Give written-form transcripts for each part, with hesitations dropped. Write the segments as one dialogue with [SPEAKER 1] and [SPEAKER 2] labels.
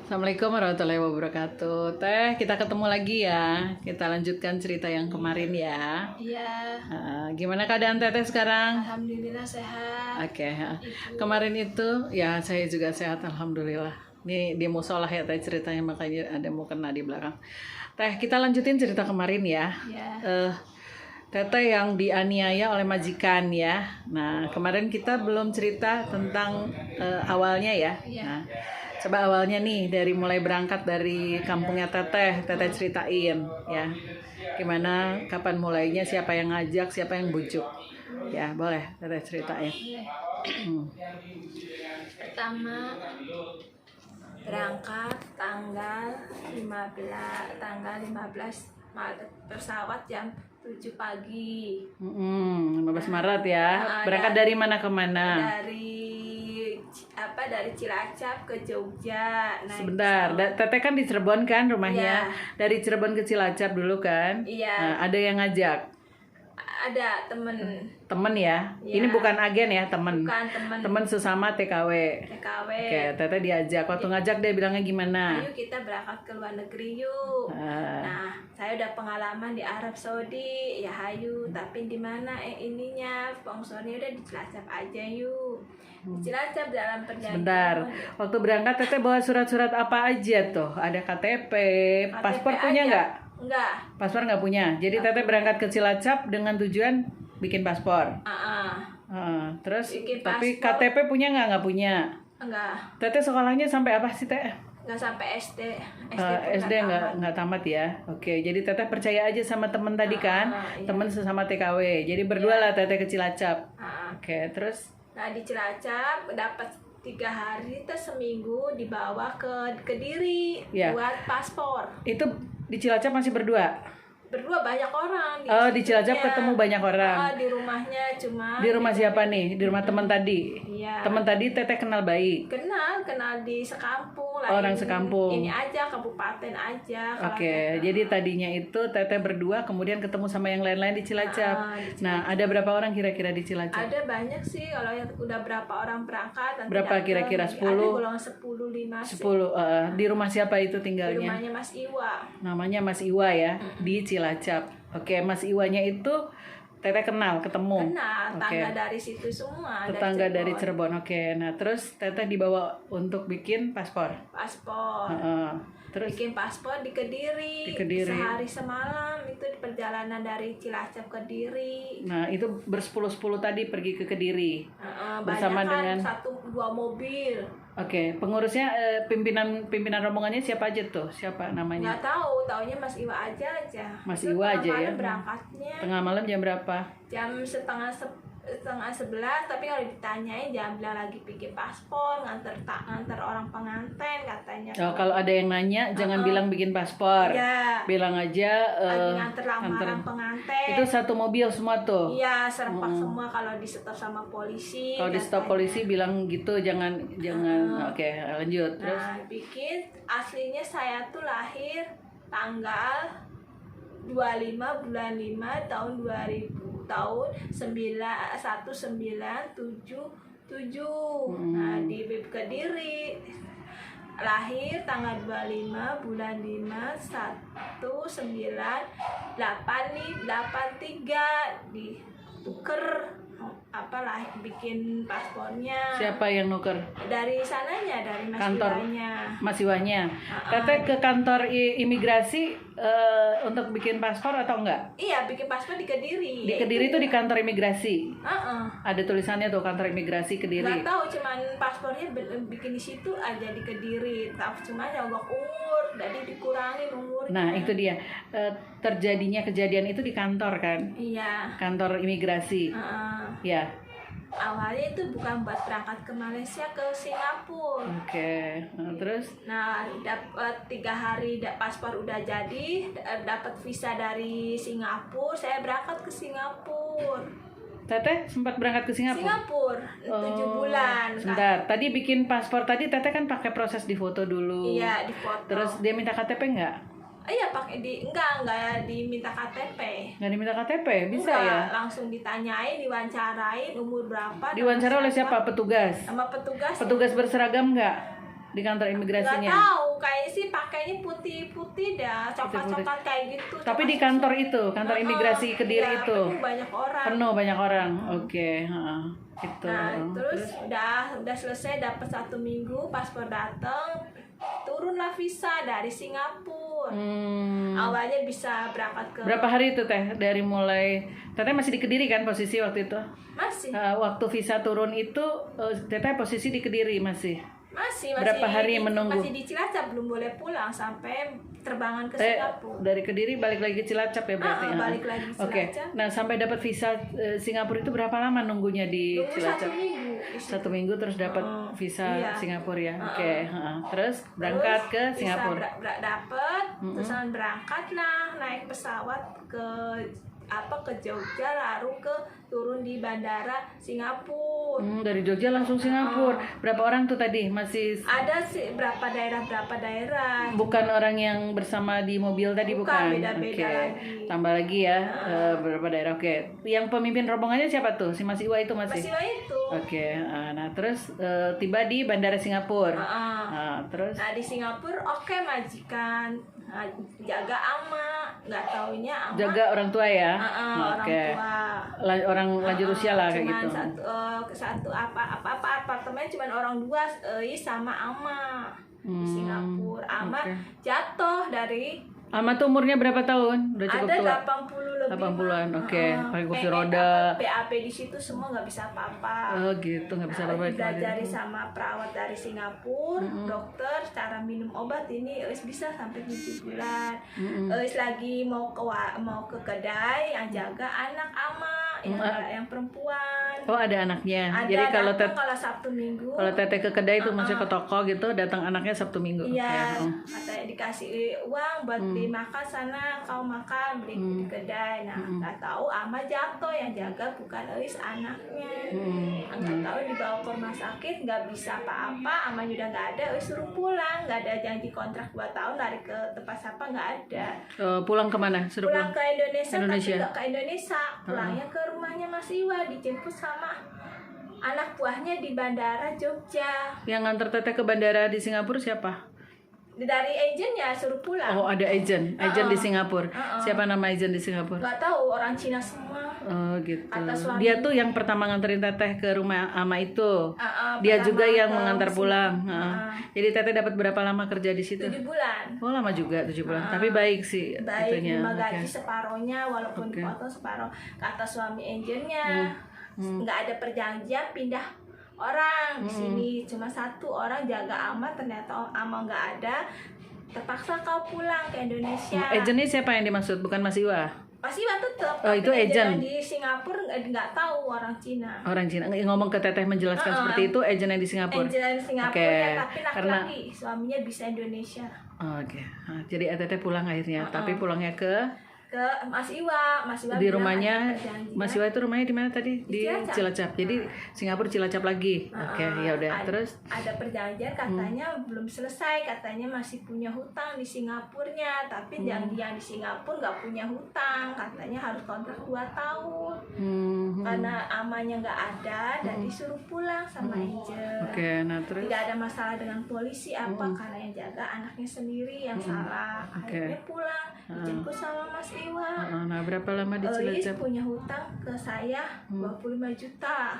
[SPEAKER 1] Assalamualaikum warahmatullahi wabarakatuh. Teh, kita ketemu lagi ya. Kita lanjutkan cerita yang kemarin ya.
[SPEAKER 2] Iya,
[SPEAKER 1] Gimana keadaan Teteh sekarang?
[SPEAKER 2] alhamdulillah sehat.
[SPEAKER 1] Oke. Kemarin itu ya saya juga sehat alhamdulillah. Ini di musola ya Teh ceritanya, makanya ada mau kena di belakang. Teh, kita lanjutin cerita kemarin ya.
[SPEAKER 2] Ya,
[SPEAKER 1] Teteh yang dianiaya oleh majikan ya. Nah, kemarin kita belum cerita tentang awalnya ya.
[SPEAKER 2] Iya.
[SPEAKER 1] Nah, coba awalnya nih dari mulai berangkat dari kampungnya Teteh ceritain ya. Gimana, kapan mulainya, siapa yang ngajak, siapa yang bujuk. Ya, boleh Teteh ceritain.
[SPEAKER 2] pertama berangkat tanggal 15 Maret, pesawat jam 7 pagi.
[SPEAKER 1] 15 Maret ya. Berangkat dari mana ke mana?
[SPEAKER 2] Dari Cilacap ke Jogja. Naik
[SPEAKER 1] Sebentar,
[SPEAKER 2] pesawat.
[SPEAKER 1] Teteh kan di Cirebon kan rumahnya.
[SPEAKER 2] Iya.
[SPEAKER 1] Dari Cirebon ke Cilacap dulu kan?
[SPEAKER 2] Iya.
[SPEAKER 1] Nah, ada yang ngajak.
[SPEAKER 2] Ada temen,
[SPEAKER 1] Temen ya?
[SPEAKER 2] Iya.
[SPEAKER 1] Ini bukan agen ya, temen.
[SPEAKER 2] bukan temen
[SPEAKER 1] Temen sesama TKW.
[SPEAKER 2] TKW.
[SPEAKER 1] Oke, Teteh diajak. Waktu ngajak dia bilangnya gimana?
[SPEAKER 2] Ayo kita berangkat ke luar negeri yuk. Nah, saya udah pengalaman di Arab Saudi, ya hayu. Tapi di mana ininya? Sponsornya udah di Cilacap aja yuk. Di Cilacap dalam perjalanan.
[SPEAKER 1] Sebentar, waktu berangkat Teteh bawa surat-surat apa aja tuh? Ada KTP, paspor punya
[SPEAKER 2] aja.
[SPEAKER 1] nggak?
[SPEAKER 2] Enggak.
[SPEAKER 1] Paspor nggak punya. Jadi Teteh berangkat ke Cilacap dengan tujuan bikin paspor. Terus,
[SPEAKER 2] Bikin
[SPEAKER 1] tapi
[SPEAKER 2] paspor.
[SPEAKER 1] KTP punya nggak? Nggak punya.
[SPEAKER 2] Enggak.
[SPEAKER 1] Teteh sekolahnya sampai apa sih Teh?
[SPEAKER 2] Enggak sampai SD.
[SPEAKER 1] SD nggak tamat ya. Oke, jadi Teteh percaya aja sama temen tadi kan,
[SPEAKER 2] iya.
[SPEAKER 1] temen sesama TKW. Jadi berdua lah Teteh ke Cilacap. Oke, terus
[SPEAKER 2] Nah, di Cilacap dapat 3 hari terus seminggu dibawa ke Kediri
[SPEAKER 1] Iya.
[SPEAKER 2] buat paspor.
[SPEAKER 1] itu di Cilacap masih berdua.
[SPEAKER 2] Berdua banyak orang
[SPEAKER 1] Di Cilacap
[SPEAKER 2] situnya.
[SPEAKER 1] ketemu banyak orang.
[SPEAKER 2] Di rumahnya cuma
[SPEAKER 1] Di rumah siapa nih? Di rumah teman tadi.
[SPEAKER 2] Iya.
[SPEAKER 1] Teman tadi Teteh kenal baik.
[SPEAKER 2] kenal di sekampung lah.
[SPEAKER 1] Orang sekampung.
[SPEAKER 2] Ini aja kabupaten aja. Kalau
[SPEAKER 1] Oke,
[SPEAKER 2] Teteh.
[SPEAKER 1] jadi tadinya itu Teteh berdua kemudian ketemu sama yang lain-lain di Cilacap.
[SPEAKER 2] Di Cilacap.
[SPEAKER 1] Nah, ada berapa orang kira-kira di Cilacap?
[SPEAKER 2] Ada banyak sih kalau yang udah berapa orang berangkat. nanti
[SPEAKER 1] Berapa
[SPEAKER 2] datang.
[SPEAKER 1] kira-kira? 10?
[SPEAKER 2] Ada golongan 10, 5 sih.
[SPEAKER 1] 10. Di rumah siapa itu
[SPEAKER 2] Di
[SPEAKER 1] tinggalnya?
[SPEAKER 2] rumahnya Mas Iwa.
[SPEAKER 1] Namanya Mas Iwa ya, di Cilacap. Oke, Mas Iwanya itu Teteh kenal, ketemu.
[SPEAKER 2] Kenal,
[SPEAKER 1] Oke.
[SPEAKER 2] tangga dari situ semua.
[SPEAKER 1] Tetangga dari Cirebon. Oke, nah terus Teteh dibawa untuk bikin paspor.
[SPEAKER 2] Paspor.
[SPEAKER 1] Terus
[SPEAKER 2] Bikin paspor di Kediri.
[SPEAKER 1] Di Kediri.
[SPEAKER 2] Sehari semalam itu di perjalanan dari Cilacap ke Kediri.
[SPEAKER 1] nah itu bersepuluh-sepuluh tadi pergi ke Kediri. Bersama
[SPEAKER 2] Banyak kan,
[SPEAKER 1] dengan
[SPEAKER 2] 1-2 mobil.
[SPEAKER 1] Oke, pengurusnya pimpinan rombongannya siapa aja tuh? Siapa namanya?
[SPEAKER 2] Nggak tahu, taunya Mas Iwa aja.
[SPEAKER 1] Mas
[SPEAKER 2] Itu
[SPEAKER 1] Iwa
[SPEAKER 2] tengah
[SPEAKER 1] aja ya.
[SPEAKER 2] malam berangkatnya
[SPEAKER 1] Tengah malam jam berapa?
[SPEAKER 2] jam setengah 11, tapi kalau ditanyain jangan bilang lagi bikin paspor, nganter orang pengantin katanya.
[SPEAKER 1] Kalau ada yang nanya jangan bilang bikin paspor.
[SPEAKER 2] Iya.
[SPEAKER 1] Bilang aja
[SPEAKER 2] Lagi nganter lamaran pengantin.
[SPEAKER 1] Itu satu mobil semua tuh.
[SPEAKER 2] Iya, serempak semua kalau di stop sama polisi.
[SPEAKER 1] Kalau di stop
[SPEAKER 2] katanya.
[SPEAKER 1] polisi bilang gitu, jangan. Oke, lanjut. Terus
[SPEAKER 2] Nah, bikin aslinya saya tuh lahir tanggal 25 bulan 5 tahun 2000 tahun 1977. Nah, di Kediri lahir tanggal 25 bulan 5 1983 dituker bikin paspornya.
[SPEAKER 1] siapa yang nuker?
[SPEAKER 2] Dari sananya, dari Mas
[SPEAKER 1] Kantor.
[SPEAKER 2] Iwanya.
[SPEAKER 1] Mas Iwanya. Teteh ke kantor imigrasi untuk bikin paspor atau enggak?
[SPEAKER 2] Iya, bikin paspor di Kediri.
[SPEAKER 1] Di Kediri itu di kantor imigrasi.
[SPEAKER 2] Heeh.
[SPEAKER 1] Ada tulisannya tuh kantor imigrasi Kediri.
[SPEAKER 2] Nggak tahu, cuman paspornya bikin di situ aja di Kediri. Tapi cuma nyogok umur, jadi dikurangin umurnya.
[SPEAKER 1] Nah, itu dia. Terjadinya kejadian itu di kantor kan?
[SPEAKER 2] Iya.
[SPEAKER 1] Kantor imigrasi.
[SPEAKER 2] Heeh.
[SPEAKER 1] Ya.
[SPEAKER 2] Awalnya itu bukan buat berangkat ke Malaysia, ke Singapura.
[SPEAKER 1] Oke. Nah, terus
[SPEAKER 2] Nah, dapat 3 hari paspor udah jadi, dapat visa dari Singapura, saya berangkat ke Singapura.
[SPEAKER 1] Teteh sempat berangkat ke Singapura?
[SPEAKER 2] Singapura 7 bulan.
[SPEAKER 1] Sebentar, tadi bikin paspor tadi Teteh kan pakai proses di foto dulu.
[SPEAKER 2] Iya, di foto.
[SPEAKER 1] Terus dia minta KTP nggak?
[SPEAKER 2] Iya, pakai enggak diminta KTP.
[SPEAKER 1] Nggak diminta KTP, bisa
[SPEAKER 2] Enggak,
[SPEAKER 1] ya?
[SPEAKER 2] langsung ditanyain, diwawancarain umur berapa.
[SPEAKER 1] Diwawancara oleh siapa? Petugas?
[SPEAKER 2] Sama petugas.
[SPEAKER 1] Petugas berseragam nggak? di kantor
[SPEAKER 2] Nggak
[SPEAKER 1] imigrasinya?
[SPEAKER 2] tahu, kayaknya sih pakainya putih-putih dah, coklat-coklat kayak gitu.
[SPEAKER 1] Tapi di kantor itu, kantor imigrasi Kediri
[SPEAKER 2] Iya,
[SPEAKER 1] itu
[SPEAKER 2] penuh banyak orang.
[SPEAKER 1] penuh banyak orang. Oke, heeh. Itu.
[SPEAKER 2] Nah, terus udah selesai, dapat 1 minggu, paspor datang, turunlah visa dari Singapura. Awalnya bisa berangkat ke
[SPEAKER 1] Berapa hari itu Teh dari mulai Teteh masih di Kediri kan posisi waktu itu?
[SPEAKER 2] masih
[SPEAKER 1] Waktu visa turun itu Teteh posisi di Kediri masih. Berapa hari menunggu?
[SPEAKER 2] Masih di Cilacap, belum boleh pulang sampai terbangan ke
[SPEAKER 1] Teh
[SPEAKER 2] Singapura.
[SPEAKER 1] dari Kediri balik lagi ke Cilacap ya berarti.
[SPEAKER 2] Balik lagi ke
[SPEAKER 1] Oke.
[SPEAKER 2] Cilacap.
[SPEAKER 1] Nah, sampai dapat visa Singapura itu berapa lama nunggunya di
[SPEAKER 2] Nunggu 1
[SPEAKER 1] Cilacap?
[SPEAKER 2] minggu.
[SPEAKER 1] 1 minggu terus dapat visa
[SPEAKER 2] iya.
[SPEAKER 1] Singapura ya. Oke, terus berangkat ke Singapura.
[SPEAKER 2] Dapat, terus berangkat lah, naik pesawat ke Jogja, lalu turun di bandara Singapura.
[SPEAKER 1] Dari Jogja langsung Singapura. Berapa orang tuh tadi? Masih
[SPEAKER 2] Ada sih berapa daerah.
[SPEAKER 1] bukan orang yang bersama di mobil tadi bukan?
[SPEAKER 2] Beda-beda
[SPEAKER 1] Oke.
[SPEAKER 2] lagi.
[SPEAKER 1] Tambah lagi ya beberapa daerah. Oke. Yang pemimpin rombongannya siapa tuh? Si Mas Iwa itu masih?
[SPEAKER 2] Masih itu.
[SPEAKER 1] Oke. Nah, terus tiba di bandara Singapura. Terus
[SPEAKER 2] Nah di Singapura majikan, jaga ama, nggak taunya ama.
[SPEAKER 1] jaga orang tua ya.
[SPEAKER 2] Orang
[SPEAKER 1] Oke.
[SPEAKER 2] tua.
[SPEAKER 1] Orang lanjut usia lah kayak
[SPEAKER 2] Cuman
[SPEAKER 1] gitu.
[SPEAKER 2] satu apartemen cuman orang 2 sama ama di Singapura. Ama jatuh dari
[SPEAKER 1] Ama tuh umurnya berapa tahun? Udah cukup
[SPEAKER 2] ada
[SPEAKER 1] tua.
[SPEAKER 2] 80 lebih.
[SPEAKER 1] 80-an. Oke. Pakai kursi roda.
[SPEAKER 2] BAP di situ semua nggak bisa apa-apa.
[SPEAKER 1] Oh gitu, nggak bisa apa-apa.
[SPEAKER 2] Belajar sama perawat dari Singapura, dokter cara minum obat ini bisa sampai 7 bulan. Lagi mau ke kedai yang jaga anak ama yang perempuan.
[SPEAKER 1] Oh ada anaknya.
[SPEAKER 2] Ada,
[SPEAKER 1] Jadi kalau
[SPEAKER 2] kalau Sabtu Minggu.
[SPEAKER 1] kalau teteh ke kedai tuh maksudnya ke toko gitu, datang anaknya Sabtu Minggu.
[SPEAKER 2] Iya,
[SPEAKER 1] Oke.
[SPEAKER 2] katanya dikasih uang buat beli makan sana, kau makan beli di kedai. Nah, nggak tahu ama jatuh, yang jaga bukan anaknya. Nggak tahu dibawa ke rumah sakit, nggak bisa apa-apa, ama udah nggak ada, suruh pulang, nggak ada janji kontrak 2 tahun, lari ke tempat siapa nggak ada.
[SPEAKER 1] Pulang kemana? Suruh
[SPEAKER 2] Pulang ke Indonesia,
[SPEAKER 1] Indonesia.
[SPEAKER 2] tapi nggak ke Indonesia, pulangnya ke rumahnya Mas Iwa, dijemput sama anak buahnya di bandara Jogja.
[SPEAKER 1] Yang nganter teteh ke bandara di Singapura siapa?
[SPEAKER 2] Dari agentnya suruh pulang.
[SPEAKER 1] Oh ada agent di Singapura. Siapa nama agent di Singapura?
[SPEAKER 2] Nggak tahu, orang Cina semua.
[SPEAKER 1] Oh gitu.
[SPEAKER 2] Kata suami.
[SPEAKER 1] Dia tuh yang pertama nganterin teteh ke rumah ama itu. Dia
[SPEAKER 2] Pertama
[SPEAKER 1] juga yang
[SPEAKER 2] ke
[SPEAKER 1] mengantar
[SPEAKER 2] sini.
[SPEAKER 1] pulang. Jadi teteh dapat berapa lama kerja di situ?
[SPEAKER 2] 7 bulan.
[SPEAKER 1] Oh lama juga 7 bulan. Tapi baik sih
[SPEAKER 2] Baik,
[SPEAKER 1] itunya.
[SPEAKER 2] cuma gaji
[SPEAKER 1] Oke.
[SPEAKER 2] separohnya, walaupun dipotong separoh. Kata suami agentnya, nggak ada perjanjian pindah orang di sini. Cuma 1 orang jaga ama, ternyata ama nggak ada. Terpaksa kau pulang ke Indonesia.
[SPEAKER 1] Agent ini siapa yang dimaksud? Bukan Mas Iwa?
[SPEAKER 2] Mas Iwan tetap.
[SPEAKER 1] Oh, itu
[SPEAKER 2] tapi
[SPEAKER 1] agent.
[SPEAKER 2] yang di Singapura nggak tahu orang Cina.
[SPEAKER 1] Orang Cina ngomong ke teteh menjelaskan seperti itu agent yang di Singapura.
[SPEAKER 2] Agent Singapura
[SPEAKER 1] Oke,
[SPEAKER 2] ya, tapi
[SPEAKER 1] karena-
[SPEAKER 2] laki-laki, suaminya bisa Indonesia.
[SPEAKER 1] Oke. Jadi teteh pulang akhirnya, tapi pulangnya ke
[SPEAKER 2] Ke Mas Iwa
[SPEAKER 1] di
[SPEAKER 2] bilang
[SPEAKER 1] rumahnya
[SPEAKER 2] ada perjanjian.
[SPEAKER 1] Mas Iwa itu rumahnya di mana tadi? Di
[SPEAKER 2] Cilacap.
[SPEAKER 1] Cilacap. Jadi Singapura Cilacap lagi. Oke, ya udah. Terus
[SPEAKER 2] ada perjanjian katanya belum selesai, katanya masih punya hutang di Singapurnya, tapi yang di Singapura nggak punya hutang, katanya harus kontrak 2 tahun. Karena amanya nggak ada dan disuruh pulang sama agent.
[SPEAKER 1] Oke, nah terus
[SPEAKER 2] Tidak ada masalah dengan polisi karena yang jaga anaknya sendiri yang salah. Akhirnya pulang dijemput sama Mas Iwa.
[SPEAKER 1] nah berapa lama di
[SPEAKER 2] Is
[SPEAKER 1] Cilacap?
[SPEAKER 2] punya hutang ke saya 25 juta.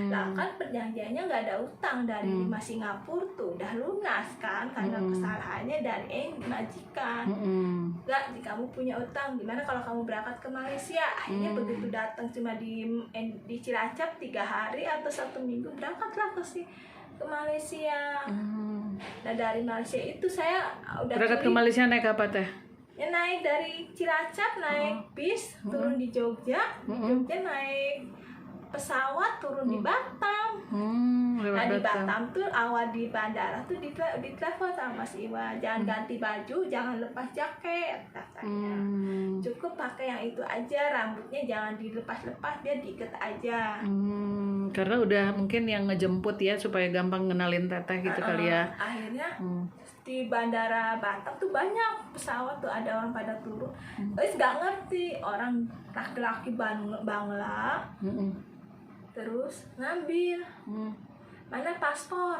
[SPEAKER 2] Lah kan perjanjiannya nggak ada utang dari 5 Singapura tuh udah lunas kan, karena kesalahannya dari majikan. Nggak, kamu punya utang, gimana kalau kamu berangkat ke Malaysia? Akhirnya begitu datang cuma di Cilacap 3 hari atau 1 minggu, berangkatlah ke Malaysia. Nah dari Malaysia itu saya udah
[SPEAKER 1] Berangkat ke Malaysia naik apa teh?
[SPEAKER 2] ya naik dari Cilacap, naik bis turun di Jogja, di Jogja naik pesawat turun di Batam.
[SPEAKER 1] Lewat
[SPEAKER 2] Nah di
[SPEAKER 1] Batam.
[SPEAKER 2] Batam tuh awal di bandara tuh di telepon sama Mas Iwa, jangan ganti baju, jangan lepas jaket katanya. Cukup pakai yang itu aja, rambutnya jangan dilepas-lepas, dia diikat aja.
[SPEAKER 1] Karena udah mungkin yang ngejemput ya supaya gampang ngenalin teteh gitu kali ya.
[SPEAKER 2] Akhirnya di bandara Batam tuh banyak pesawat tuh, ada orang pada turun. Terus gak ngerti, orang laki-laki Bangla terus ngambil. mana paspor,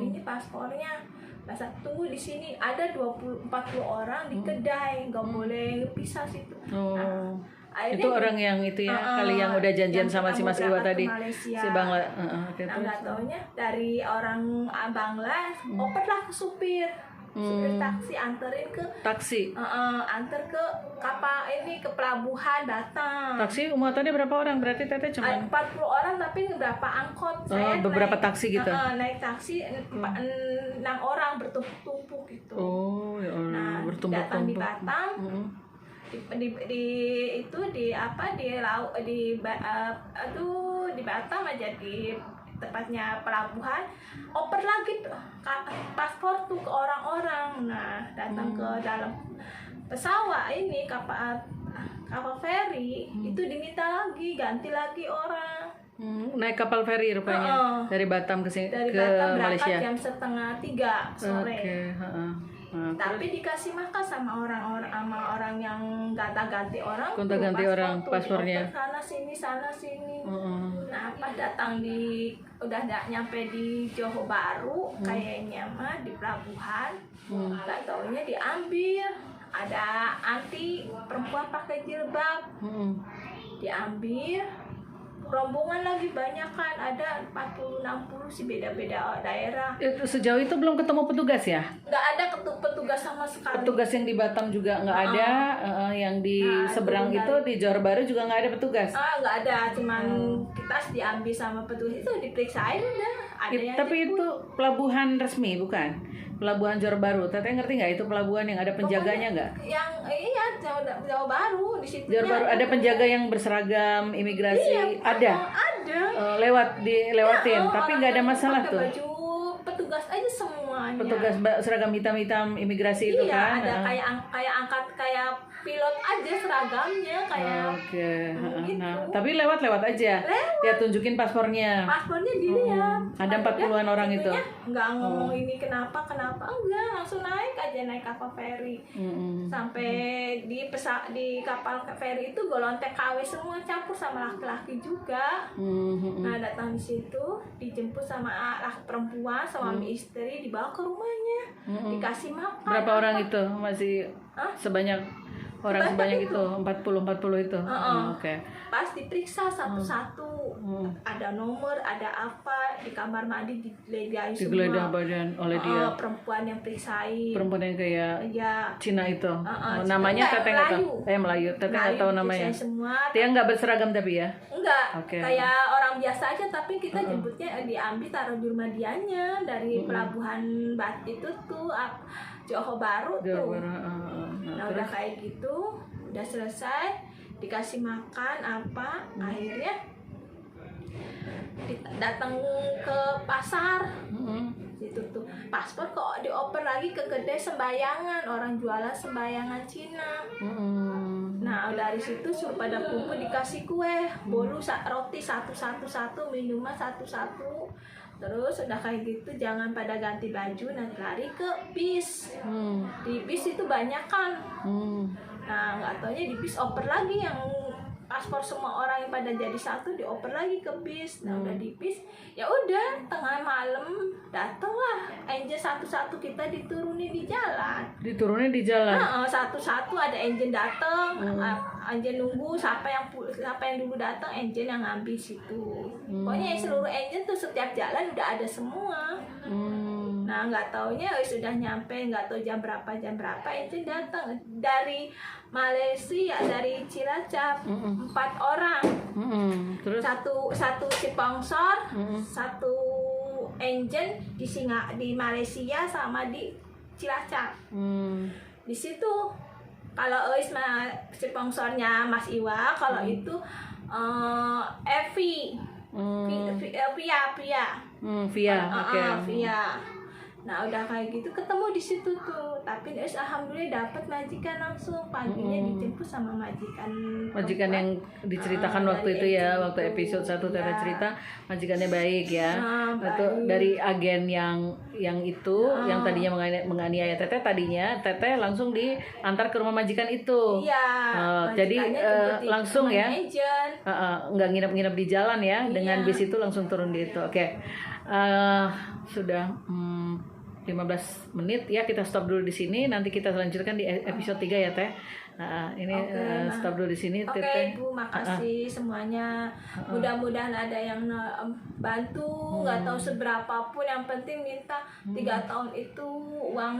[SPEAKER 2] ini paspornya. Masa tunggu di sini ada 20-40 orang di kedai, nggak boleh pisah situ.
[SPEAKER 1] Oh.
[SPEAKER 2] Nah,
[SPEAKER 1] Itu orang yang itu ya, kali yang udah janjian sama si Mas Iwa tadi, si Bangla.
[SPEAKER 2] Nah nggak taunya dari orang Bangla, operlah ke supir taksi, anterin ke
[SPEAKER 1] taksi.
[SPEAKER 2] anter ke kapal ini, ke pelabuhan datang.
[SPEAKER 1] Taksi muatannya berapa orang? Berarti Teteh cuma
[SPEAKER 2] 40 orang tapi berapa angkot. Saya
[SPEAKER 1] beberapa
[SPEAKER 2] naik,
[SPEAKER 1] taksi gitu.
[SPEAKER 2] Naik taksi 6 orang bertumpuk-tumpuk gitu.
[SPEAKER 1] Oh, ya Allah,
[SPEAKER 2] Nah,
[SPEAKER 1] bertumpuk-tumpuk.
[SPEAKER 2] datang di Batam. Di Batam aja di tepatnya pelabuhan, oper lagi paspor tuh ke orang-orang. Nah datang ke dalam pesawat ini, kapal feri itu diminta lagi, ganti lagi orang.
[SPEAKER 1] Naik kapal feri rupanya dari Batam ke sini,
[SPEAKER 2] Dari
[SPEAKER 1] ke
[SPEAKER 2] Batam berangkat
[SPEAKER 1] Malaysia.
[SPEAKER 2] jam 2:30 sore. Tapi dikasih makan sama orang yang ganti orang,
[SPEAKER 1] Gonta-ganti orang paspornya.
[SPEAKER 2] sana sini. Nah pas datang udah nyampe di Johor Bahru, kayaknya mah di pelabuhan, nggak taunya diambil. Ada anti perempuan pakai jilbab, diambil. Rombongan lagi banyak kan, ada 40-60 sih, beda-beda daerah.
[SPEAKER 1] Sejauh itu belum ketemu petugas ya?
[SPEAKER 2] Nggak ada petugas sama sekali.
[SPEAKER 1] Petugas yang di Batam juga nggak ada, yang di seberang itu di Johor Bahru juga nggak ada petugas.
[SPEAKER 2] Nggak ada, cuman kita diambil sama petugas itu, diperiksain udah. Ada yang
[SPEAKER 1] Tapi itu pelabuhan resmi bukan? Pelabuhan Johor Bahru. Teteh ngerti nggak itu pelabuhan yang ada penjaganya nggak?
[SPEAKER 2] Yang iya Johor Bahru di situ.
[SPEAKER 1] Johor Bahru ada penjaga yang berseragam imigrasi, ada.
[SPEAKER 2] Ada.
[SPEAKER 1] Lewatin, tapi nggak ada masalah
[SPEAKER 2] pakai
[SPEAKER 1] tuh.
[SPEAKER 2] Baju petugas aja semuanya.
[SPEAKER 1] Petugas seragam hitam-hitam imigrasi itu kan?
[SPEAKER 2] Ada kayak pilot aja seragamnya kayak.
[SPEAKER 1] Oke.
[SPEAKER 2] gitu.
[SPEAKER 1] Nah, tapi lewat aja. Dia tunjukin paspornya.
[SPEAKER 2] Paspornya dilihat.
[SPEAKER 1] Ada 40-an orang itu.
[SPEAKER 2] Nggak ngomong ini kenapa enggak, langsung naik kapal feri. Sampai di kapal feri itu golongan TKW semua, campur sama laki-laki juga. Nah datang di situ dijemput sama perempuan, suami istri, dibawa ke rumahnya, dikasih makan.
[SPEAKER 1] Berapa orang itu? Masih sebanyak orang sebanyak itu, 40 itu. Oke.
[SPEAKER 2] Pas diperiksa satu-satu, ada nomor, ada apa, di kamar mandi digeledah semua.
[SPEAKER 1] Digeledah badan oleh dia.
[SPEAKER 2] Perempuan yang periksain.
[SPEAKER 1] Perempuan yang kayak
[SPEAKER 2] Iya.
[SPEAKER 1] Cina itu. Namanya Teteh nggak tahu. Melayu. Teteh nggak tahu namanya.
[SPEAKER 2] Semua.
[SPEAKER 1] Dia nggak berseragam tapi ya?
[SPEAKER 2] Enggak.
[SPEAKER 1] Oke.
[SPEAKER 2] Kayak orang biasa aja, tapi kita jemputnya diambil taruh di rumah dianya dari pelabuhan itu tuh Johor Bahru tuh. Nah udah kayak gitu, udah selesai, dikasih makan apa, akhirnya datang ke pasar. Itu tuh paspor kok dioper lagi ke kedai sembayangan, orang jualan sembayangan Cina. Nah dari situ suruh pada kumpul, dikasih kue, bolu, roti satu, minuman satu. Terus udah kayak gitu jangan pada ganti baju, nanti lari ke bis. Di bis itu banyak kan. Nah nggak taunya di bis oper lagi yang paspor semua orang yang pada jadi satu, dioper lagi ke bis. Nah udah di bis, ya udah tengah malam datanglah engine satu-satu, kita diturunin di jalan. Satu-satu ada engine datang, engine nunggu siapa yang dulu datang, engine yang ngambil situ. Pokoknya seluruh engine tuh setiap jalan udah ada semua. Nah nggak taunya sudah nyampe, nggak tahu jam berapa engine datang dari Malaysia, dari Cilacap, 4 orang. Terus satu sponsor, satu engine di Malaysia sama di Cilacap. Di situ kalau sponsornya Mas Iwa, kalau itu Evi, Via. Via. Nah udah kayak gitu ketemu di situ tuh, tapi alhamdulillah dapat majikan langsung, paginya dijemput sama majikan
[SPEAKER 1] yang diceritakan waktu itu ya, waktu episode 1 Teteh cerita majikannya baik ya. Itu dari agen yang yang itu yang tadinya menganiaya Teteh, tadinya Teteh langsung diantar ke rumah majikan itu.
[SPEAKER 2] Iya.
[SPEAKER 1] Jadi
[SPEAKER 2] majikannya jemput di
[SPEAKER 1] langsung
[SPEAKER 2] rumah
[SPEAKER 1] ya.
[SPEAKER 2] agent.
[SPEAKER 1] Nggak nginep-nginep di jalan ya, dengan
[SPEAKER 2] Iya.
[SPEAKER 1] bis itu langsung turun di itu. Oke. Sudah 15 menit ya, kita stop dulu di sini. Nanti kita lanjutkan di episode 3 ya Teh. Ini stop dulu di sini.
[SPEAKER 2] Oke,
[SPEAKER 1] Teteh.
[SPEAKER 2] Ibu, makasih semuanya. Mudah-mudahan ada yang bantu, nggak tahu seberapa pun, yang penting minta 3 tahun itu uang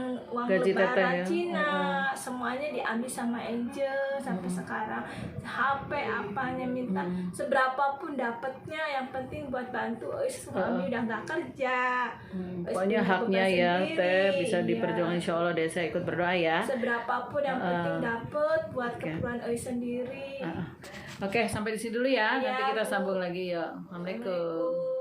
[SPEAKER 1] Gaji Teteh
[SPEAKER 2] lebaran
[SPEAKER 1] ya.
[SPEAKER 2] Cina, semuanya diambil sama Angel sampai sekarang. HP apanya minta seberapa pun dapatnya, yang penting buat bantu. Suami udah nggak kerja.
[SPEAKER 1] Pokoknya
[SPEAKER 2] punya
[SPEAKER 1] haknya
[SPEAKER 2] beban
[SPEAKER 1] ya
[SPEAKER 2] sendiri.
[SPEAKER 1] Teh, bisa
[SPEAKER 2] Iya.
[SPEAKER 1] diperjuangkan, insya Allah deh, saya ikut berdoa ya.
[SPEAKER 2] Seberapa pun yang penting dapet buat keperluan sendiri.
[SPEAKER 1] Oke, sampai di sini dulu ya.
[SPEAKER 2] Iya,
[SPEAKER 1] Nanti kita
[SPEAKER 2] Bu.
[SPEAKER 1] sambung lagi ya. Assalamualaikum.